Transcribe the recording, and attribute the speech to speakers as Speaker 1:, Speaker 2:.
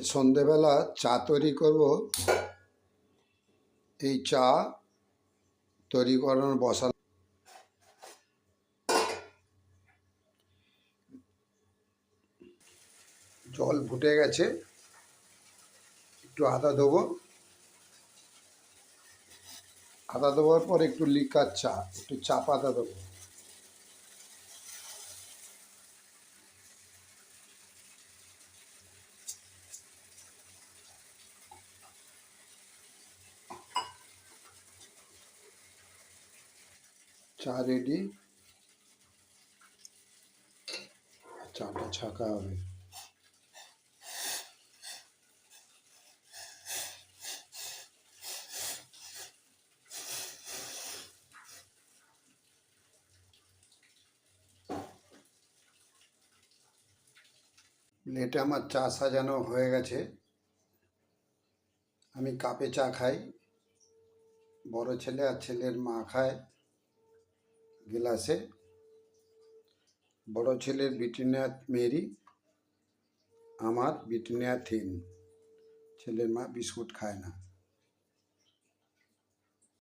Speaker 1: আজকে সন্ধেবেলা চা তৈরি করব। এই চা তৈরি করানোর জল ফুটে গেছে, একটু আদা দেবো। আদা দেওয়ার পর একটু লিকার চা, একটু চা পাতা দেবো। চা রেডি, চাটা ছাকা হবে। প্লেটে আমার চা সাজানো হয়ে গেছে। আমি কাপে চা খাই, বড় ছেলে আর ছেলের মা খায় গ্লাসে। বড় ছেলের ব্রিটানিয়া মেরি, আমার ব্রিটানিয়া থিন। ছেলের মা বিস্কুট খায় না।